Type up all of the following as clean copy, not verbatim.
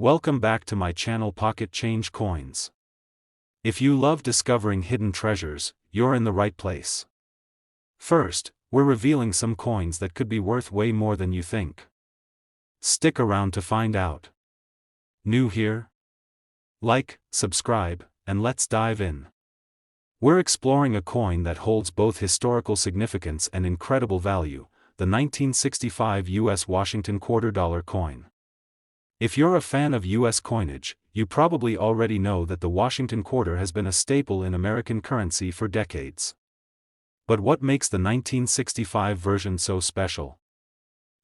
Welcome back to my channel Pocket Change Coins. If you love discovering hidden treasures, you're in the right place. First, we're revealing some coins that could be worth way more than you think. Stick around to find out. New here? Like, subscribe, and let's dive in. We're exploring a coin that holds both historical significance and incredible value, the 1965 U.S. Washington $quarter coin. If you're a fan of U.S. coinage, you probably already know that the Washington quarter has been a staple in American currency for decades. But what makes the 1965 version so special?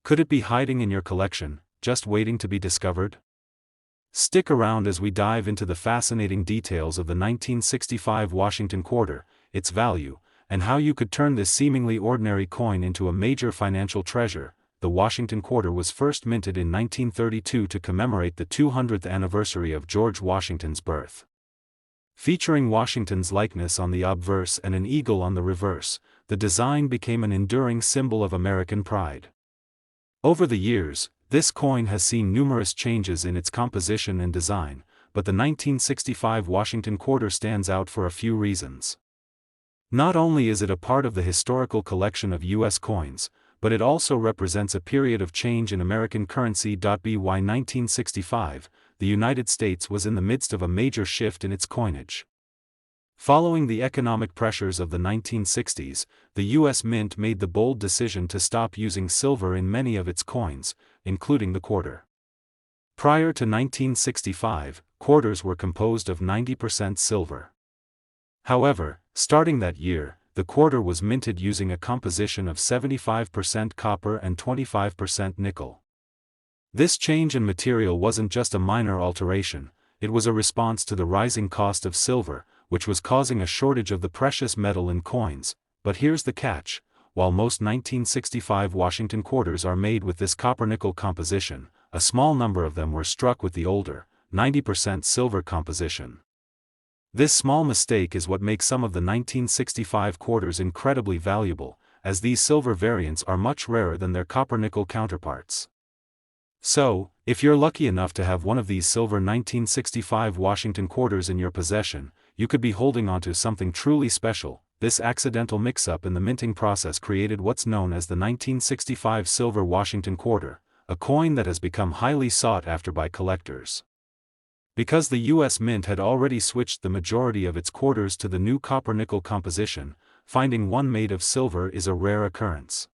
Could it be hiding in your collection, just waiting to be discovered? Stick around as we dive into the fascinating details of the 1965 Washington quarter, its value, and how you could turn this seemingly ordinary coin into a major financial treasure. The Washington quarter was first minted in 1932 to commemorate the 200th anniversary of George Washington's birth. Featuring Washington's likeness on the obverse and an eagle on the reverse, the design became an enduring symbol of American pride. Over the years, this coin has seen numerous changes in its composition and design, but the 1965 Washington quarter stands out for a few reasons. Not only is it a part of the historical collection of U.S. coins, but it also represents a period of change in American currency. By 1965, the United States was in the midst of a major shift in its coinage. Following the economic pressures of the 1960s, the U.S. Mint made the bold decision to stop using silver in many of its coins, including the quarter. Prior to 1965, quarters were composed of 90% silver. However, starting that year, the quarter was minted using a composition of 75% copper and 25% nickel. This change in material wasn't just a minor alteration, it was a response to the rising cost of silver, which was causing a shortage of the precious metal in coins. But here's the catch: while most 1965 Washington quarters are made with this copper-nickel composition, a small number of them were struck with the older, 90% silver composition. This small mistake is what makes some of the 1965 quarters incredibly valuable, as these silver variants are much rarer than their copper-nickel counterparts. So, if you're lucky enough to have one of these silver 1965 Washington quarters in your possession, you could be holding onto something truly special. This accidental mix-up in the minting process created what's known as the 1965 silver Washington quarter, a coin that has become highly sought after by collectors. Because the U.S. Mint had already switched the majority of its quarters to the new copper-nickel composition, finding one made of silver is a rare occurrence.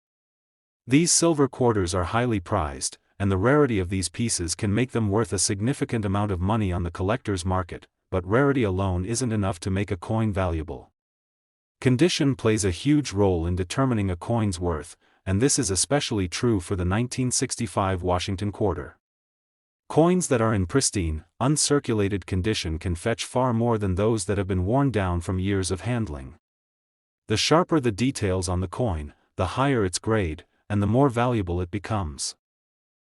These silver quarters are highly prized, and the rarity of these pieces can make them worth a significant amount of money on the collector's market, but rarity alone isn't enough to make a coin valuable. Condition plays a huge role in determining a coin's worth, and this is especially true for the 1965 Washington quarter. Coins that are in pristine, uncirculated condition can fetch far more than those that have been worn down from years of handling. The sharper the details on the coin, the higher its grade, and the more valuable it becomes.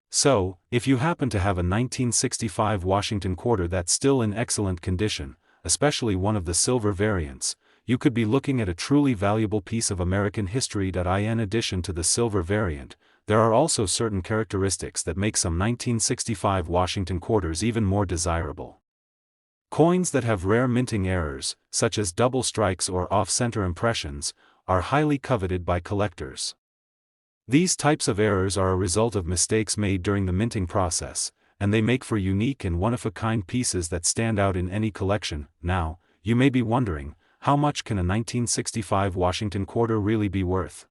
So, if you happen to have a 1965 Washington quarter that's still in excellent condition, especially one of the silver variants, you could be looking at a truly valuable piece of American history. In addition to the silver variant, there are also certain characteristics that make some 1965 Washington quarters even more desirable. Coins that have rare minting errors, such as double strikes or off-center impressions, are highly coveted by collectors. These types of errors are a result of mistakes made during the minting process, and they make for unique and one-of-a-kind pieces that stand out in any collection. Now, you may be wondering, how much can a 1965 Washington quarter really be worth?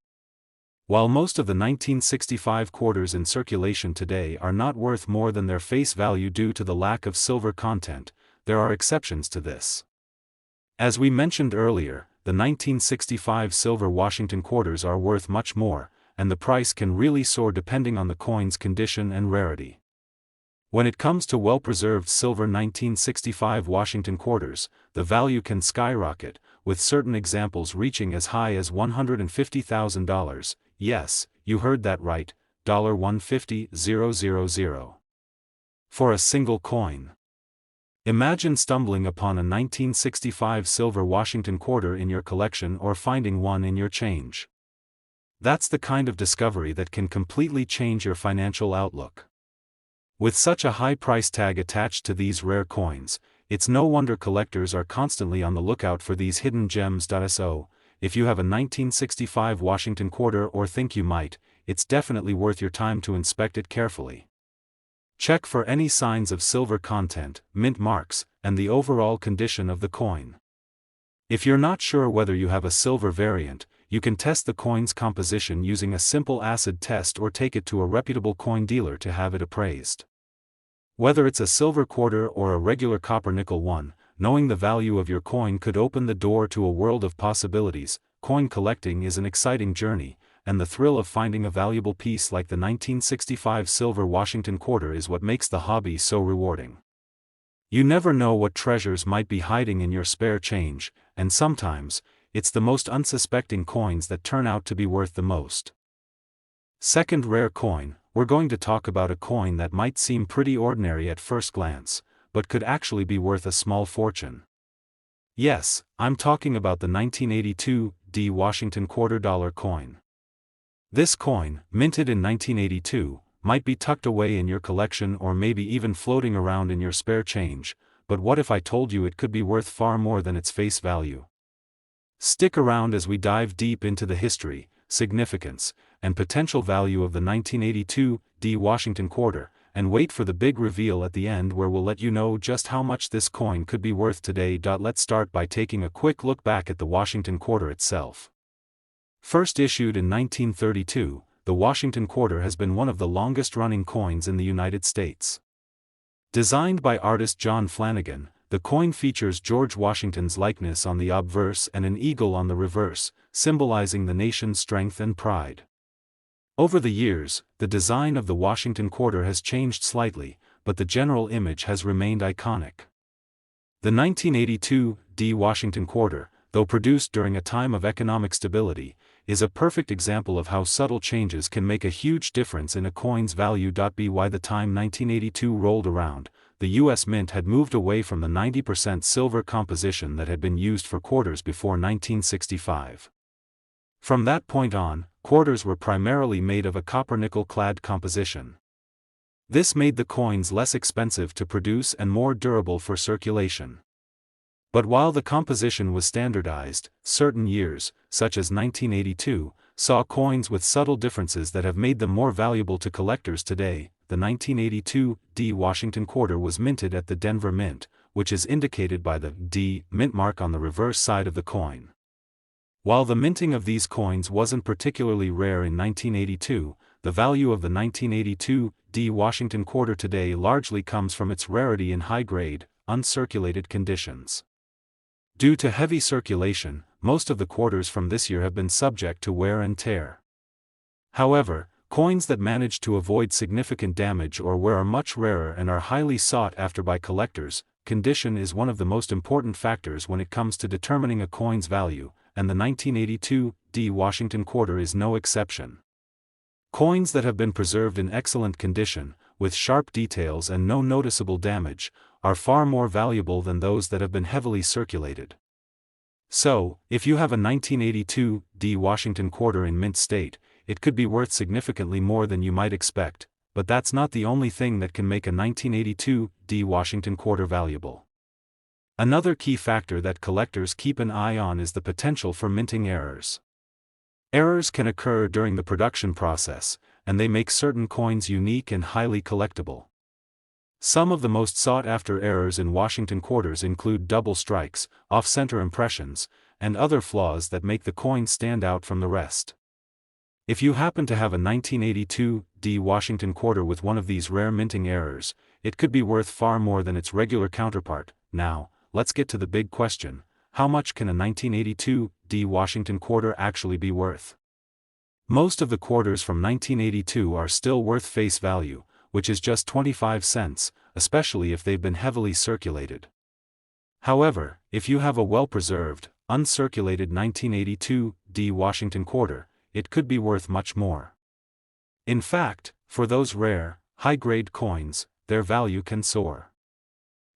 While most of the 1965 quarters in circulation today are not worth more than their face value due to the lack of silver content, there are exceptions to this. As we mentioned earlier, the 1965 silver Washington quarters are worth much more, and the price can really soar depending on the coin's condition and rarity. When it comes to well-preserved silver 1965 Washington quarters, the value can skyrocket, with certain examples reaching as high as $150,000. Yes, you heard that right, $150,000. For a single coin. Imagine stumbling upon a 1965 silver Washington quarter in your collection or finding one in your change. That's the kind of discovery that can completely change your financial outlook. With such a high price tag attached to these rare coins, it's no wonder collectors are constantly on the lookout for these hidden gems. So, if you have a 1965 Washington quarter or think you might, it's definitely worth your time to inspect it carefully. Check for any signs of silver content, mint marks, and the overall condition of the coin. If you're not sure whether you have a silver variant, you can test the coin's composition using a simple acid test or take it to a reputable coin dealer to have it appraised. Whether it's a silver quarter or a regular copper-nickel one, knowing the value of your coin could open the door to a world of possibilities. Coin collecting is an exciting journey, and the thrill of finding a valuable piece like the 1965 silver Washington quarter is what makes the hobby so rewarding. You never know what treasures might be hiding in your spare change, and sometimes, it's the most unsuspecting coins that turn out to be worth the most. Second rare coin, we're going to talk about a coin that might seem pretty ordinary at first glance, but could actually be worth a small fortune. Yes, I'm talking about the 1982 Washington quarter-dollar coin. This coin, minted in 1982, might be tucked away in your collection or maybe even floating around in your spare change, but what if I told you it could be worth far more than its face value? Stick around as we dive deep into the history, significance, and potential value of the 1982 Washington quarter, and wait for the big reveal at the end where we'll let you know just how much this coin could be worth today. Let's start by taking a quick look back at the Washington quarter itself. First issued in 1932, the Washington quarter has been one of the longest-running coins in the United States. Designed by artist John Flanagan, the coin features George Washington's likeness on the obverse and an eagle on the reverse, symbolizing the nation's strength and pride. Over the years, the design of the Washington quarter has changed slightly, but the general image has remained iconic. The 1982 Washington quarter, though produced during a time of economic stability, is a perfect example of how subtle changes can make a huge difference in a coin's value. By the time 1982 rolled around, the U.S. Mint had moved away from the 90% silver composition that had been used for quarters before 1965. From that point on, quarters were primarily made of a copper-nickel clad composition. This made the coins less expensive to produce and more durable for circulation. But while the composition was standardized, certain years, such as 1982, saw coins with subtle differences that have made them more valuable to collectors today. The 1982 Washington quarter was minted at the Denver Mint, which is indicated by the D mint mark on the reverse side of the coin. While the minting of these coins wasn't particularly rare in 1982, the value of the 1982 Washington quarter today largely comes from its rarity in high-grade, uncirculated conditions. Due to heavy circulation, most of the quarters from this year have been subject to wear and tear. However, coins that manage to avoid significant damage or wear are much rarer and are highly sought after by collectors. Condition is one of the most important factors when it comes to determining a coin's value, and the 1982 Washington quarter is no exception. Coins that have been preserved in excellent condition, with sharp details and no noticeable damage, are far more valuable than those that have been heavily circulated. So, if you have a 1982 Washington quarter in mint state, it could be worth significantly more than you might expect, but that's not the only thing that can make a 1982 Washington quarter valuable. Another key factor that collectors keep an eye on is the potential for minting errors. Errors can occur during the production process, and they make certain coins unique and highly collectible. Some of the most sought-after errors in Washington quarters include double strikes, off-center impressions, and other flaws that make the coin stand out from the rest. If you happen to have a 1982 Washington quarter with one of these rare minting errors, it could be worth far more than its regular counterpart. Now, let's get to the big question: how much can a 1982 Washington quarter actually be worth? Most of the quarters from 1982 are still worth face value, which is just 25 cents, especially if they've been heavily circulated. However, if you have a well-preserved, uncirculated 1982 Washington quarter, it could be worth much more. In fact, for those rare, high-grade coins, their value can soar.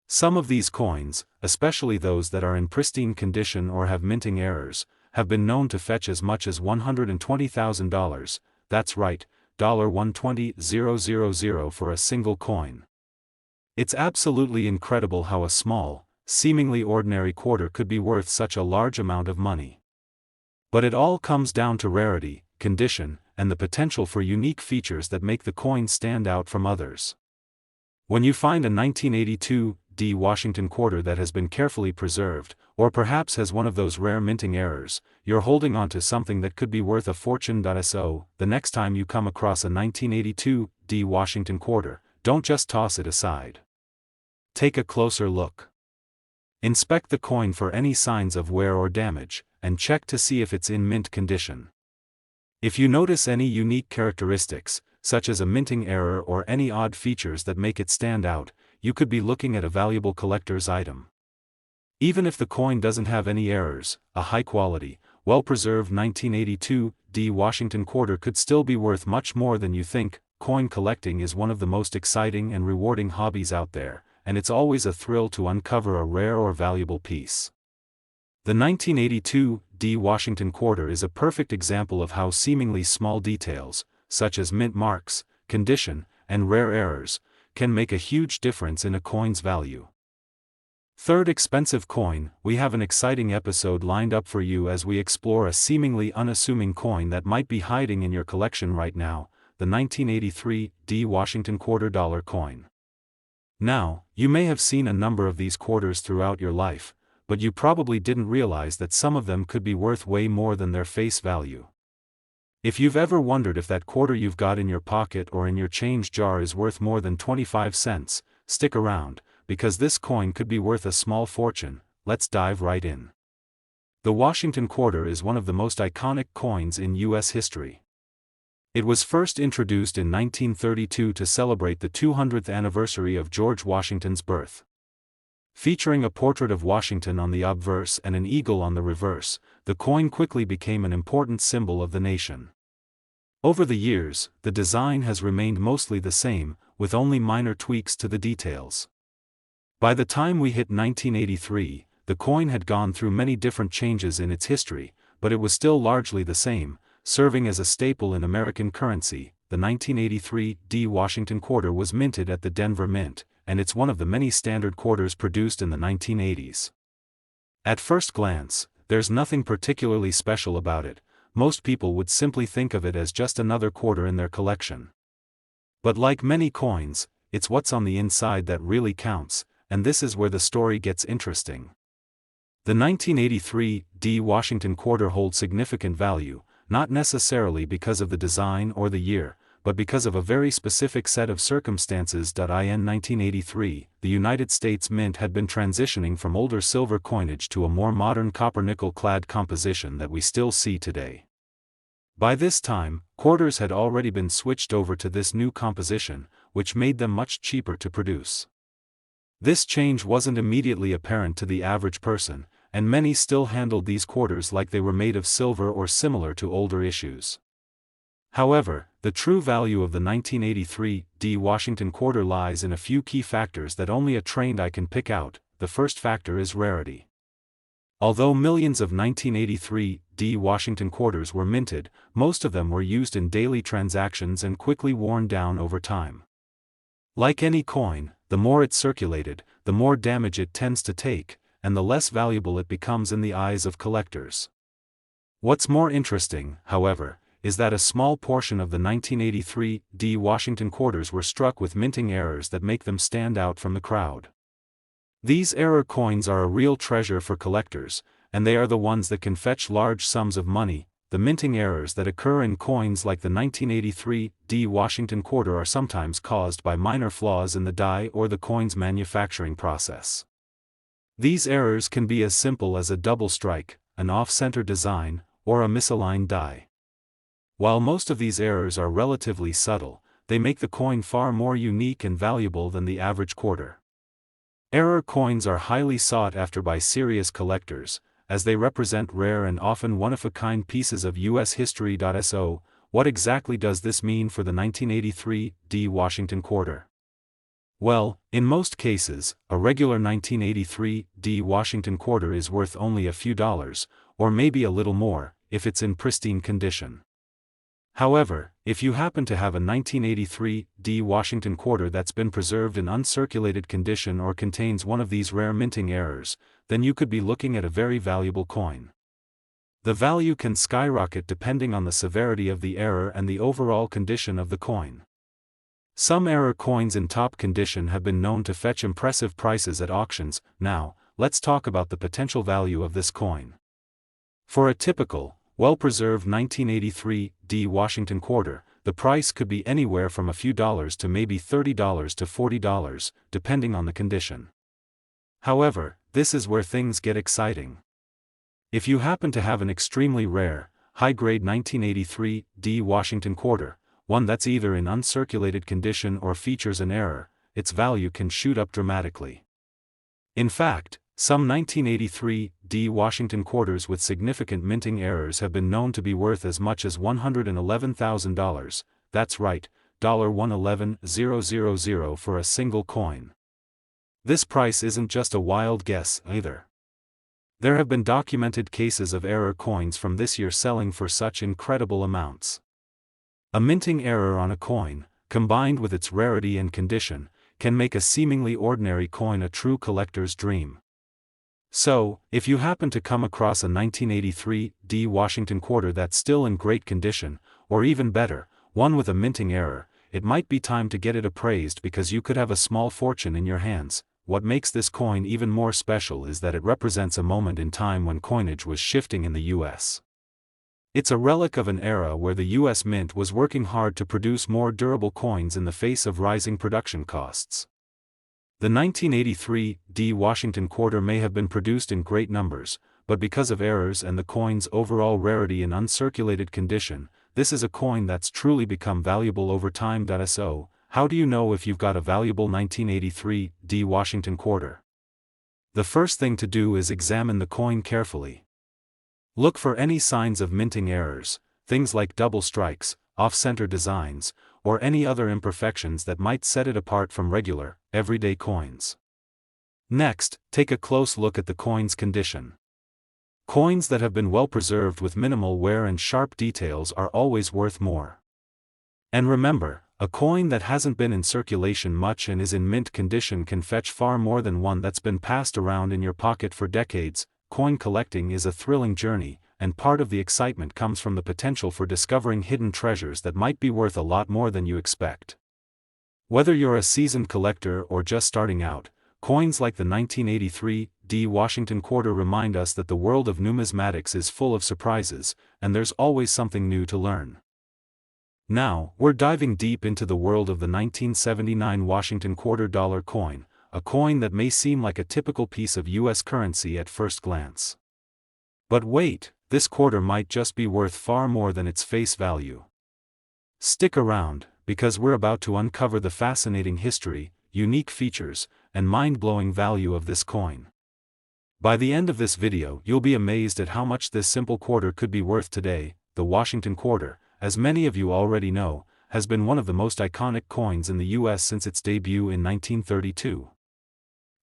Some of these coins, especially those that are in pristine condition or have minting errors, have been known to fetch as much as $120,000, that's right, $120,000 for a single coin. It's absolutely incredible how a small, seemingly ordinary quarter could be worth such a large amount of money. But it all comes down to rarity, condition, and the potential for unique features that make the coin stand out from others. When you find a 1982 Washington quarter that has been carefully preserved, or perhaps has one of those rare minting errors, you're holding on to something that could be worth a fortune. So, the next time you come across a 1982 Washington quarter, don't just toss it aside. Take a closer look. Inspect the coin for any signs of wear or damage, and check to see if it's in mint condition. If you notice any unique characteristics, such as a minting error or any odd features that make it stand out, you could be looking at a valuable collector's item. Even if the coin doesn't have any errors, a high-quality, well-preserved 1982 Washington quarter could still be worth much more than you think. Coin collecting is one of the most exciting and rewarding hobbies out there, and it's always a thrill to uncover a rare or valuable piece. The 1982 Washington quarter is a perfect example of how seemingly small details, such as mint marks, condition, and rare errors, can make a huge difference in a coin's value. Third expensive coin. We have an exciting episode lined up for you as we explore a seemingly unassuming coin that might be hiding in your collection right now, the 1983 Washington $quarter coin. Now, you may have seen a number of these quarters throughout your life, but you probably didn't realize that some of them could be worth way more than their face value. If you've ever wondered if that quarter you've got in your pocket or in your change jar is worth more than 25 cents, stick around, because this coin could be worth a small fortune. Let's dive right in. The Washington quarter is one of the most iconic coins in U.S. history. It was first introduced in 1932 to celebrate the 200th anniversary of George Washington's birth. Featuring a portrait of Washington on the obverse and an eagle on the reverse, the coin quickly became an important symbol of the nation. Over the years, the design has remained mostly the same, with only minor tweaks to the details. By the time we hit 1983, the coin had gone through many different changes in its history, but it was still largely the same, serving as a staple in American currency. The 1983 Washington quarter was minted at the Denver Mint, and it's one of the many standard quarters produced in the 1980s. At first glance, there's nothing particularly special about it. Most people would simply think of it as just another quarter in their collection. But like many coins, it's what's on the inside that really counts, and this is where the story gets interesting. The 1983 Washington quarter holds significant value, not necessarily because of the design or the year, but because of a very specific set of circumstances. In 1983, the United States Mint had been transitioning from older silver coinage to a more modern copper-nickel clad composition that we still see today. By this time, quarters had already been switched over to this new composition, which made them much cheaper to produce. This change wasn't immediately apparent to the average person, and many still handled these quarters like they were made of silver or similar to older issues. However, the true value of the 1983 Washington quarter lies in a few key factors that only a trained eye can pick out. The first factor is rarity. Although millions of 1983 Washington quarters were minted, most of them were used in daily transactions and quickly worn down over time. Like any coin, the more it's circulated, the more damage it tends to take, and the less valuable it becomes in the eyes of collectors. What's more interesting, however, is that a small portion of the 1983 Washington quarters were struck with minting errors that make them stand out from the crowd. These error coins are a real treasure for collectors, and they are the ones that can fetch large sums of money. The minting errors that occur in coins like the 1983 Washington quarter are sometimes caused by minor flaws in the die or the coin's manufacturing process. These errors can be as simple as a double strike, an off-center design, or a misaligned die. While most of these errors are relatively subtle, they make the coin far more unique and valuable than the average quarter. Error coins are highly sought after by serious collectors, as they represent rare and often one-of-a-kind pieces of U.S. history. So, what exactly does this mean for the 1983 Washington quarter? Well, in most cases, a regular 1983 Washington quarter is worth only a few dollars, or maybe a little more, if it's in pristine condition. However, if you happen to have a 1983 D Washington quarter that's been preserved in uncirculated condition or contains one of these rare minting errors, then you could be looking at a very valuable coin. The value can skyrocket depending on the severity of the error and the overall condition of the coin. Some error coins in top condition have been known to fetch impressive prices at auctions. Now, let's talk about the potential value of this coin. For a typical, well-preserved 1983 D Washington quarter, the price could be anywhere from a few dollars to maybe $30 to $40, depending on the condition. However, this is where things get exciting. If you happen to have an extremely rare, high-grade 1983 D Washington quarter, one that's either in uncirculated condition or features an error, its value can shoot up dramatically. In fact, some 1983 D Washington quarters with significant minting errors have been known to be worth as much as $111,000, that's right, $111,000 for a single coin. This price isn't just a wild guess, either. There have been documented cases of error coins from this year selling for such incredible amounts. A minting error on a coin, combined with its rarity and condition, can make a seemingly ordinary coin a true collector's dream. So, if you happen to come across a 1983 D Washington quarter that's still in great condition, or even better, one with a minting error, it might be time to get it appraised because you could have a small fortune in your hands. What makes this coin even more special is that it represents a moment in time when coinage was shifting in the US. It's a relic of an era where the US Mint was working hard to produce more durable coins in the face of rising production costs. The 1983 D Washington quarter may have been produced in great numbers, but because of errors and the coin's overall rarity in uncirculated condition, this is a coin that's truly become valuable over time. So, how do you know if you've got a valuable 1983 D Washington quarter? The first thing to do is examine the coin carefully. Look for any signs of minting errors, things like double strikes, off-center designs, or any other imperfections that might set it apart from regular, everyday coins. Next, take a close look at the coin's condition. Coins that have been well preserved with minimal wear and sharp details are always worth more. And remember, a coin that hasn't been in circulation much and is in mint condition can fetch far more than one that's been passed around in your pocket for decades. Coin collecting is a thrilling journey, and part of the excitement comes from the potential for discovering hidden treasures that might be worth a lot more than you expect. Whether you're a seasoned collector or just starting out, coins like the 1983 D Washington quarter remind us that the world of numismatics is full of surprises, and there's always something new to learn. Now, we're diving deep into the world of the 1979 Washington quarter dollar coin, a coin that may seem like a typical piece of US currency at first glance. But wait, this quarter might just be worth far more than its face value. Stick around, because we're about to uncover the fascinating history, unique features, and mind-blowing value of this coin. By the end of this video, you'll be amazed at how much this simple quarter could be worth today. The Washington quarter, as many of you already know, has been one of the most iconic coins in the US since its debut in 1932.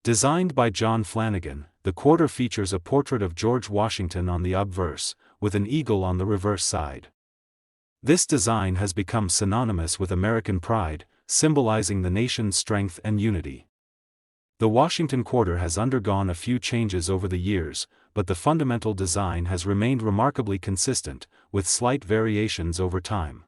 Designed by John Flanagan, the quarter features a portrait of George Washington on the obverse, with an eagle on the reverse side. This design has become synonymous with American pride, symbolizing the nation's strength and unity. The Washington quarter has undergone a few changes over the years, but the fundamental design has remained remarkably consistent, with slight variations over time.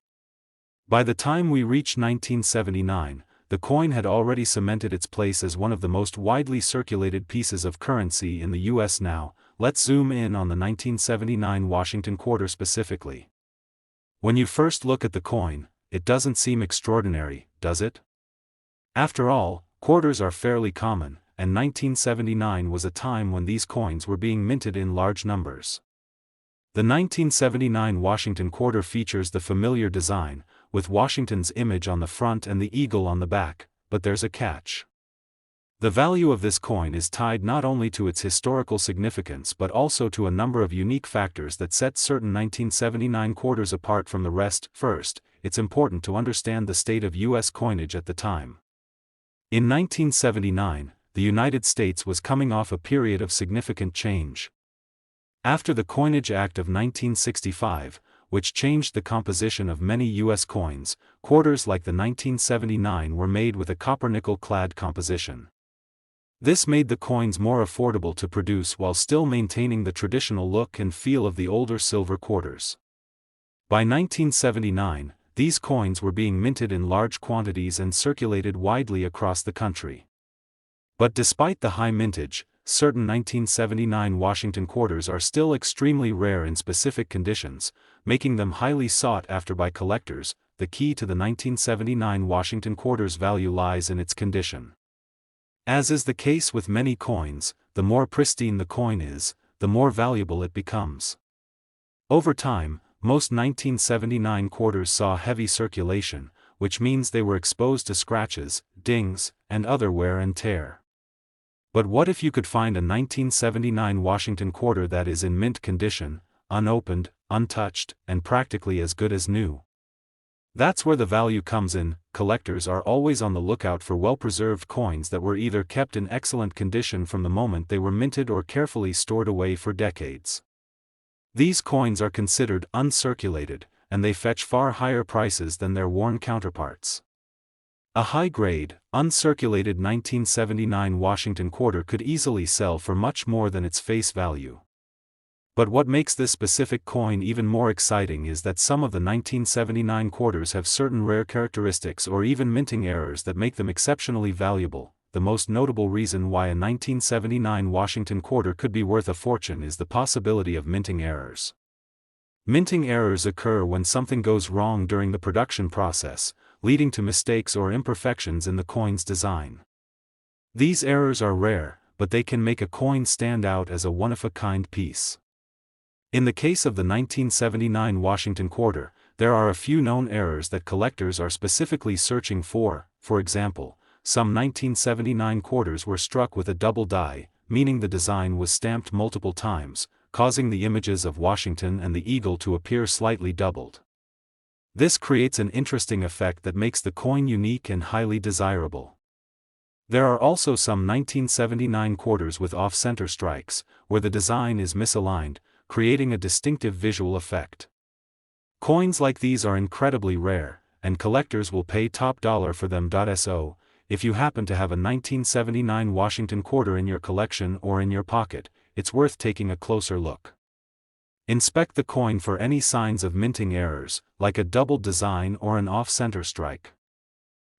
By the time we reach 1979, the coin had already cemented its place as one of the most widely circulated pieces of currency in the US. Now, let's zoom in on the 1979 Washington quarter specifically. When you first look at the coin, it doesn't seem extraordinary, does it? After all, quarters are fairly common, and 1979 was a time when these coins were being minted in large numbers. The 1979 Washington quarter features the familiar design, with Washington's image on the front and the eagle on the back, but there's a catch. The value of this coin is tied not only to its historical significance but also to a number of unique factors that set certain 1979 quarters apart from the rest. First, it's important to understand the state of US coinage at the time. In 1979, the United States was coming off a period of significant change. After the Coinage Act of 1965, which changed the composition of many U.S. coins. Quarters like the 1979 were made with a copper-nickel-clad composition. This made the coins more affordable to produce while still maintaining the traditional look and feel of the older silver quarters. By 1979, these coins were being minted in large quantities and circulated widely across the country. But despite the high mintage, certain 1979 Washington quarters are still extremely rare in specific conditions, making them highly sought after by collectors. The key to the 1979 Washington quarter's value lies in its condition. As is the case with many coins, the more pristine the coin is, the more valuable it becomes. Over time, most 1979 quarters saw heavy circulation, which means they were exposed to scratches, dings, and other wear and tear. But what if you could find a 1979 Washington quarter that is in mint condition, unopened, untouched, and practically as good as new? That's where the value comes in. Collectors are always on the lookout for well-preserved coins that were either kept in excellent condition from the moment they were minted or carefully stored away for decades. These coins are considered uncirculated, and they fetch far higher prices than their worn counterparts. A high-grade, uncirculated 1979 Washington quarter could easily sell for much more than its face value. But what makes this specific coin even more exciting is that some of the 1979 quarters have certain rare characteristics or even minting errors that make them exceptionally valuable. The most notable reason why a 1979 Washington quarter could be worth a fortune is the possibility of minting errors. Minting errors occur when something goes wrong during the production process, leading to mistakes or imperfections in the coin's design. These errors are rare, but they can make a coin stand out as a one-of-a-kind piece. In the case of the 1979 Washington quarter, there are a few known errors that collectors are specifically searching for. For example, some 1979 quarters were struck with a double die, meaning the design was stamped multiple times, causing the images of Washington and the eagle to appear slightly doubled. This creates an interesting effect that makes the coin unique and highly desirable. There are also some 1979 quarters with off-center strikes, where the design is misaligned, creating a distinctive visual effect. Coins like these are incredibly rare, and collectors will pay top dollar for them. So, if you happen to have a 1979 Washington quarter in your collection or in your pocket, it's worth taking a closer look. Inspect the coin for any signs of minting errors, like a doubled design or an off-center strike.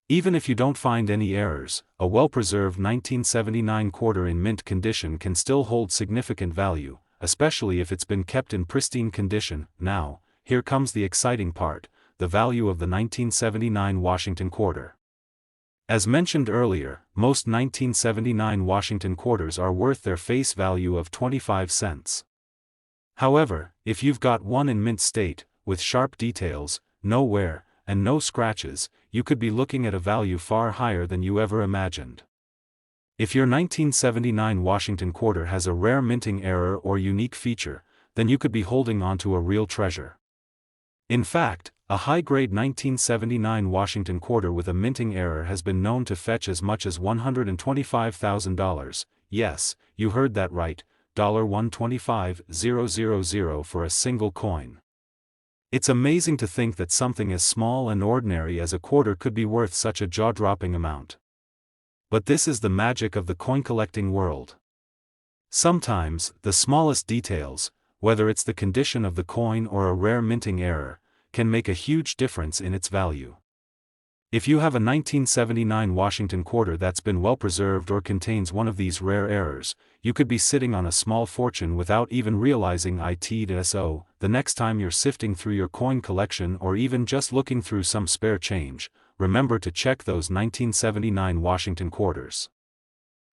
Even if you don't find any errors, a well-preserved 1979 quarter in mint condition can still hold significant value, especially if it's been kept in pristine condition. Now, here comes the exciting part: the value of the 1979 Washington quarter. As mentioned earlier, most 1979 Washington quarters are worth their face value of 25 cents. However, if you've got one in mint state, with sharp details, no wear, and no scratches, you could be looking at a value far higher than you ever imagined. If your 1979 Washington quarter has a rare minting error or unique feature, then you could be holding on to a real treasure. In fact, a high-grade 1979 Washington quarter with a minting error has been known to fetch as much as $125,000. Yes, you heard that right, $125,000 for a single coin. It's amazing to think that something as small and ordinary as a quarter could be worth such a jaw-dropping amount. But this is the magic of the coin-collecting world. Sometimes, the smallest details, whether it's the condition of the coin or a rare minting error, can make a huge difference in its value. If you have a 1979 Washington quarter that's been well preserved or contains one of these rare errors, you could be sitting on a small fortune without even realizing it. So, the next time you're sifting through your coin collection or even just looking through some spare change, remember to check those 1979 Washington quarters.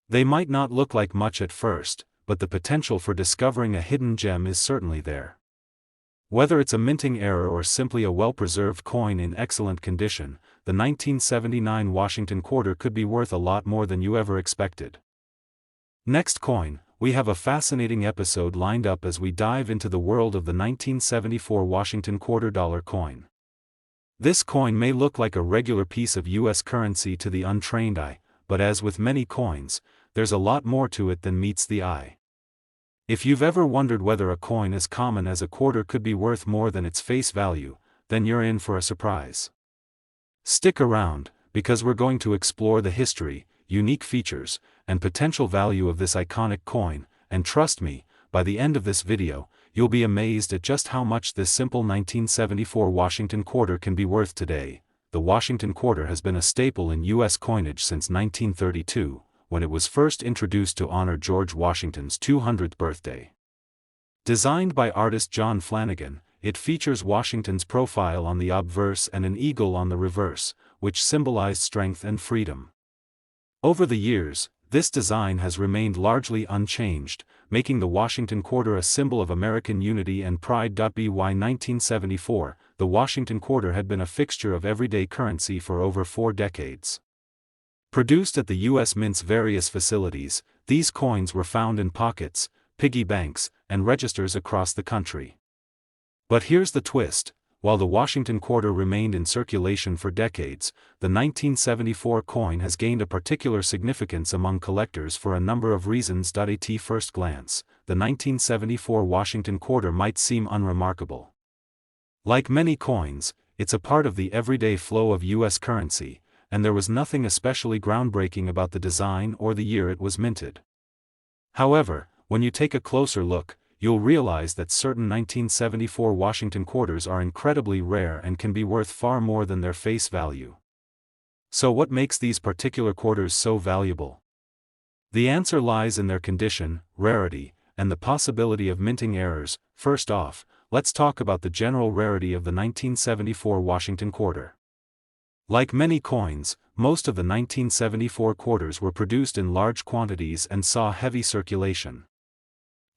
They might not look like much at first, but the potential for discovering a hidden gem is certainly there. Whether it's a minting error or simply a well-preserved coin in excellent condition, the 1979 Washington quarter could be worth a lot more than you ever expected. Next coin, we have a fascinating episode lined up as we dive into the world of the 1974 Washington quarter dollar coin. This coin may look like a regular piece of U.S. currency to the untrained eye, but as with many coins, there's a lot more to it than meets the eye. If you've ever wondered whether a coin as common as a quarter could be worth more than its face value, then you're in for a surprise. Stick around, because we're going to explore the history, unique features, and potential value of this iconic coin, and trust me, by the end of this video, you'll be amazed at just how much this simple 1974 Washington quarter can be worth today. The Washington quarter has been a staple in U.S. coinage since 1932, when it was first introduced to honor George Washington's 200th birthday. Designed by artist John Flanagan, it features Washington's profile on the obverse and an eagle on the reverse, which symbolized strength and freedom. Over the years, this design has remained largely unchanged, making the Washington quarter a symbol of American unity and pride. By 1974, the Washington quarter had been a fixture of everyday currency for over 4 decades. Produced at the U.S. Mint's various facilities, these coins were found in pockets, piggy banks, and registers across the country. But here's the twist: while the Washington quarter remained in circulation for decades, the 1974 coin has gained a particular significance among collectors for a number of reasons. At first glance, the 1974 Washington quarter might seem unremarkable. Like many coins, it's a part of the everyday flow of U.S. currency, and there was nothing especially groundbreaking about the design or the year it was minted. However, when you take a closer look, you'll realize that certain 1974 Washington quarters are incredibly rare and can be worth far more than their face value. So what makes these particular quarters so valuable? The answer lies in their condition, rarity, and the possibility of minting errors. First off, let's talk about the general rarity of the 1974 Washington quarter. Like many coins, most of the 1974 quarters were produced in large quantities and saw heavy circulation.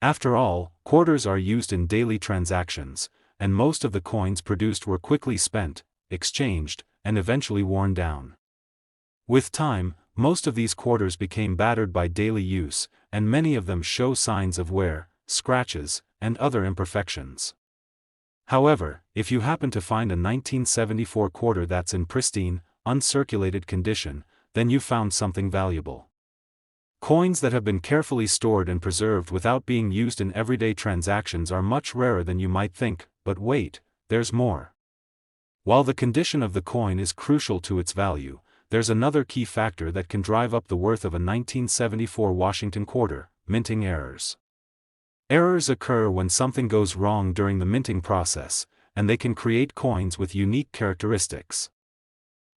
After all, quarters are used in daily transactions, and most of the coins produced were quickly spent, exchanged, and eventually worn down. With time, most of these quarters became battered by daily use, and many of them show signs of wear, scratches, and other imperfections. However, if you happen to find a 1974 quarter that's in pristine, uncirculated condition, then you've found something valuable. Coins that have been carefully stored and preserved without being used in everyday transactions are much rarer than you might think, but wait, there's more. While the condition of the coin is crucial to its value, there's another key factor that can drive up the worth of a 1974 Washington quarter: minting errors. Errors occur when something goes wrong during the minting process, and they can create coins with unique characteristics.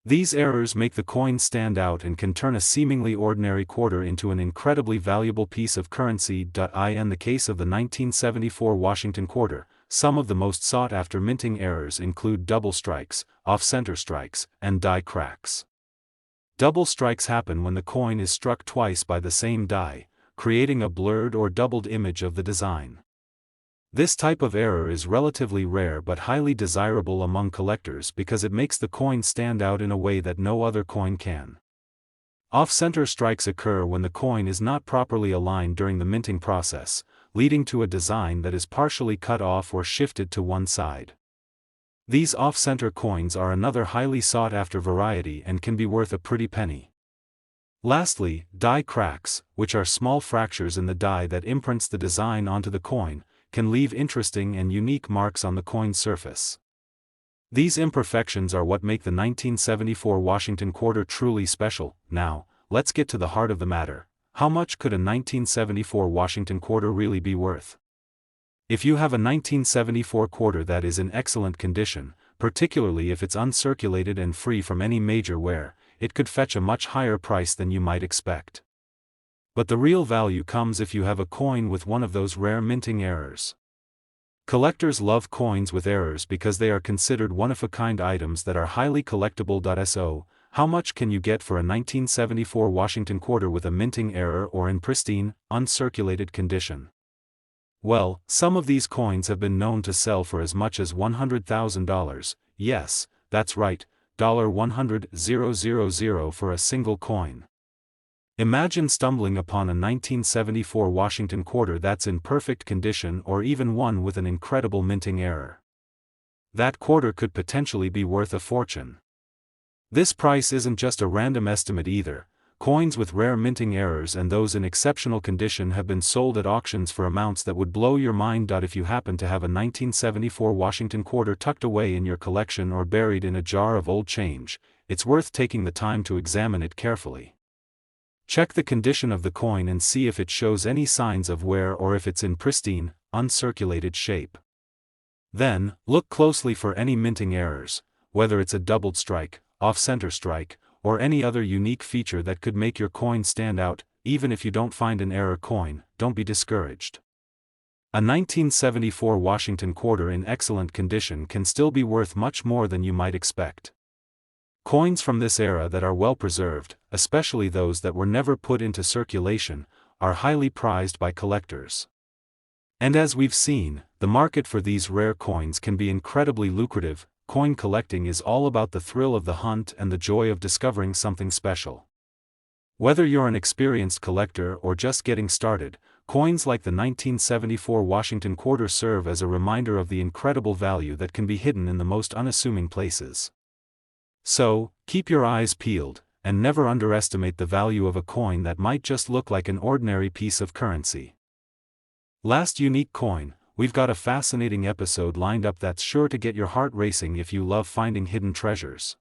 These errors make the coin stand out and can turn a seemingly ordinary quarter into an incredibly valuable piece of currency. In the case of the 1974 Washington quarter, some of the most sought-after minting errors include double strikes, off-center strikes, and die cracks. Double strikes happen when the coin is struck twice by the same die, creating a blurred or doubled image of the design. This type of error is relatively rare but highly desirable among collectors because it makes the coin stand out in a way that no other coin can. Off-center strikes occur when the coin is not properly aligned during the minting process, leading to a design that is partially cut off or shifted to one side. These off-center coins are another highly sought-after variety and can be worth a pretty penny. Lastly, die cracks, which are small fractures in the die that imprints the design onto the coin, can leave interesting and unique marks on the coin's surface. These imperfections are what make the 1974 Washington quarter truly special. Now, let's get to the heart of the matter. How much could a 1974 Washington quarter really be worth? If you have a 1974 quarter that is in excellent condition, particularly if it's uncirculated and free from any major wear, it could fetch a much higher price than you might expect. But the real value comes if you have a coin with one of those rare minting errors. Collectors love coins with errors because they are considered one-of-a-kind items that are highly collectible. So, how much can you get for a 1974 Washington quarter with a minting error or in pristine, uncirculated condition? Well, some of these coins have been known to sell for as much as $100,000, yes, that's right, $100,000 for a single coin. Imagine stumbling upon a 1974 Washington quarter that's in perfect condition or even one with an incredible minting error. That quarter could potentially be worth a fortune. This price isn't just a random estimate either. coins with rare minting errors and those in exceptional condition have been sold at auctions for amounts that would blow your mind. If you happen to have a 1974 Washington quarter tucked away in your collection or buried in a jar of old change, it's worth taking the time to examine it carefully. Check the condition of the coin and see if it shows any signs of wear or if it's in pristine, uncirculated shape. Then, look closely for any minting errors, whether it's a doubled strike, off-center strike, or any other unique feature that could make your coin stand out. Even if you don't find an error coin, don't be discouraged. A 1974 Washington quarter in excellent condition can still be worth much more than you might expect. Coins from this era that are well preserved, especially those that were never put into circulation, are highly prized by collectors. And as we've seen, the market for these rare coins can be incredibly lucrative. Coin collecting is all about the thrill of the hunt and the joy of discovering something special. Whether you're an experienced collector or just getting started, coins like the 1974 Washington quarter serve as a reminder of the incredible value that can be hidden in the most unassuming places. So, keep your eyes peeled, and never underestimate the value of a coin that might just look like an ordinary piece of currency. Last unique coin. We've got a fascinating episode lined up that's sure to get your heart racing if you love finding hidden treasures.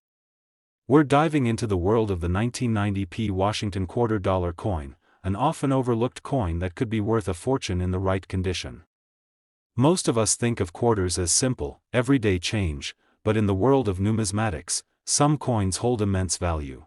We're diving into the world of the 1990p Washington quarter dollar coin, an often overlooked coin that could be worth a fortune in the right condition. Most of us think of quarters as simple, everyday change, but in the world of numismatics, some coins hold immense value.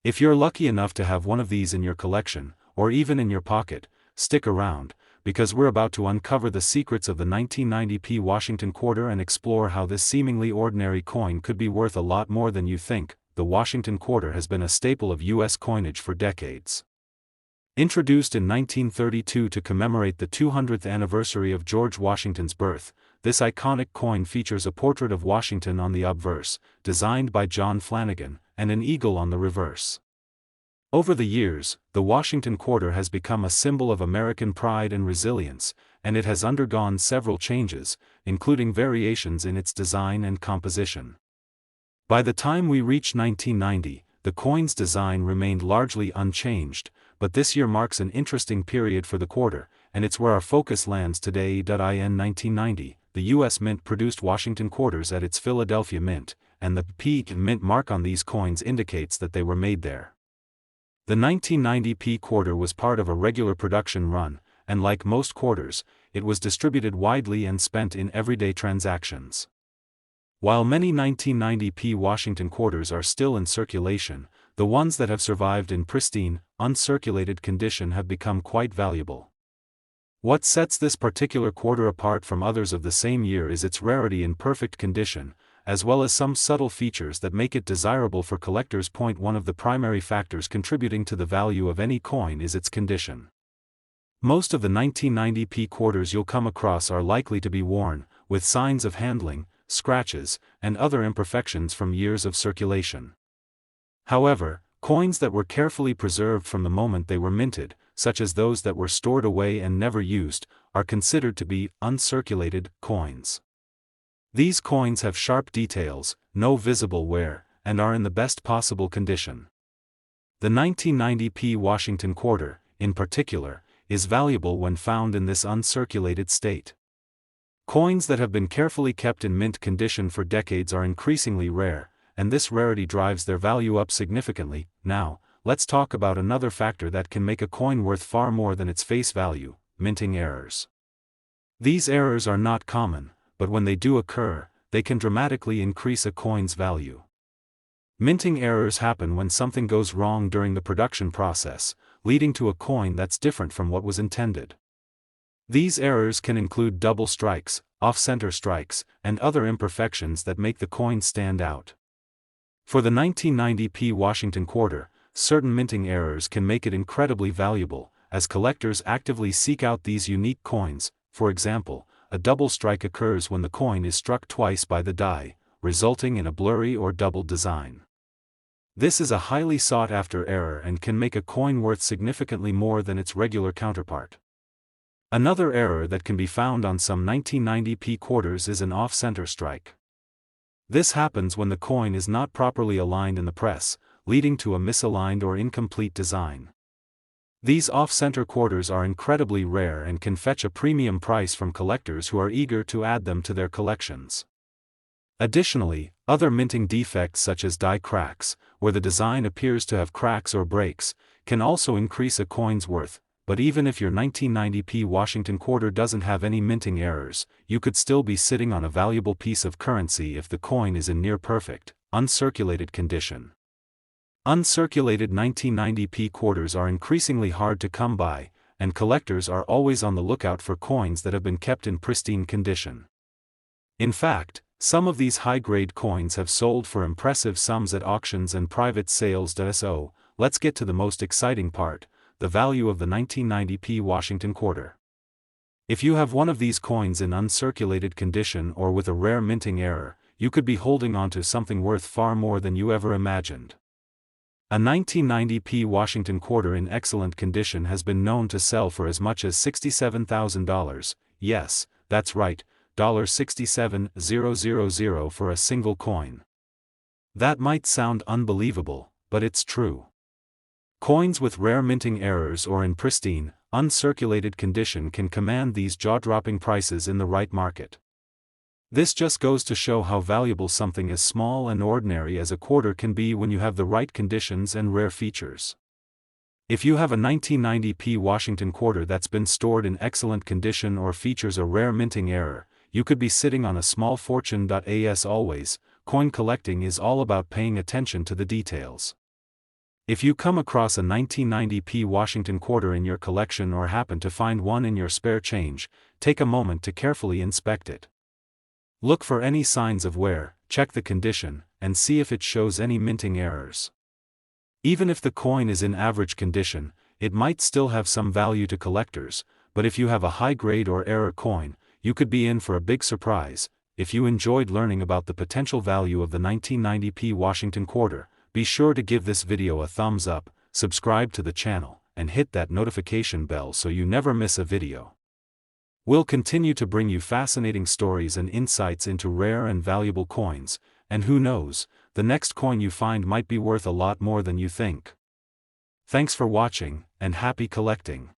If you're lucky enough to have one of these in your collection, or even in your pocket, stick around, because we're about to uncover the secrets of the 1990p Washington quarter and explore how this seemingly ordinary coin could be worth a lot more than you think. The Washington quarter has been a staple of U.S. coinage for decades. Introduced in 1932 to commemorate the 200th anniversary of George Washington's birth, this iconic coin features a portrait of Washington on the obverse, designed by John Flanagan, and an eagle on the reverse. Over the years, the Washington quarter has become a symbol of American pride and resilience, and it has undergone several changes, including variations in its design and composition. By the time we reach 1990, the coin's design remained largely unchanged, but this year marks an interesting period for the quarter, and it's where our focus lands today. In 1990, the U.S. Mint produced Washington quarters at its Philadelphia Mint, and the P Mint mark on these coins indicates that they were made there. The 1990p quarter was part of a regular production run, and like most quarters, it was distributed widely and spent in everyday transactions. While many 1990p Washington quarters are still in circulation, the ones that have survived in pristine, uncirculated condition have become quite valuable. What sets this particular quarter apart from others of the same year is its rarity in perfect condition, as well as some subtle features that make it desirable for collectors. One of the primary factors contributing to the value of any coin is its condition. Most of the 1990p quarters you'll come across are likely to be worn, with signs of handling, scratches, and other imperfections from years of circulation. However, coins that were carefully preserved from the moment they were minted, such as those that were stored away and never used, are considered to be uncirculated coins. These coins have sharp details, no visible wear, and are in the best possible condition. The 1990p Washington quarter, in particular, is valuable when found in this uncirculated state. Coins that have been carefully kept in mint condition for decades are increasingly rare, and this rarity drives their value up significantly. Now, let's talk about another factor that can make a coin worth far more than its face value: minting errors. These errors are not common, but when they do occur, they can dramatically increase a coin's value. Minting errors happen when something goes wrong during the production process, leading to a coin that's different from what was intended. These errors can include double strikes, off-center strikes, and other imperfections that make the coin stand out. For the 1990p Washington quarter, certain minting errors can make it incredibly valuable, as collectors actively seek out these unique coins. For example, a double strike occurs when the coin is struck twice by the die, resulting in a blurry or doubled design. This is a highly sought-after error and can make a coin worth significantly more than its regular counterpart. Another error that can be found on some 1990p quarters is an off-center strike. This happens when the coin is not properly aligned in the press, leading to a misaligned or incomplete design. These off-center quarters are incredibly rare and can fetch a premium price from collectors who are eager to add them to their collections. Additionally, other minting defects such as die cracks, where the design appears to have cracks or breaks, can also increase a coin's worth. But even if your 1990p Washington quarter doesn't have any minting errors, you could still be sitting on a valuable piece of currency if the coin is in near-perfect, uncirculated condition. Uncirculated 1990p quarters are increasingly hard to come by, and collectors are always on the lookout for coins that have been kept in pristine condition. In fact, some of these high-grade coins have sold for impressive sums at auctions and private sales. So, let's get to the most exciting part: the value of the 1990p Washington quarter. If you have one of these coins in uncirculated condition or with a rare minting error, you could be holding on to something worth far more than you ever imagined. A 1990p Washington quarter in excellent condition has been known to sell for as much as $67,000, yes, that's right, $67,000 for a single coin. That might sound unbelievable, but it's true. Coins with rare minting errors or in pristine, uncirculated condition can command these jaw-dropping prices in the right market. This just goes to show how valuable something as small and ordinary as a quarter can be when you have the right conditions and rare features. If you have a 1990p Washington quarter that's been stored in excellent condition or features a rare minting error, you could be sitting on a small fortune. As always, coin collecting is all about paying attention to the details. If you come across a 1990p Washington quarter in your collection or happen to find one in your spare change, take a moment to carefully inspect it. Look for any signs of wear, check the condition, and see if it shows any minting errors. Even if the coin is in average condition, it might still have some value to collectors, but if you have a high-grade or error coin, you could be in for a big surprise. If you enjoyed learning about the potential value of the 1990p Washington quarter, be sure to give this video a thumbs up, subscribe to the channel, and hit that notification bell so you never miss a video. We'll continue to bring you fascinating stories and insights into rare and valuable coins, and who knows, the next coin you find might be worth a lot more than you think. Thanks for watching, and happy collecting.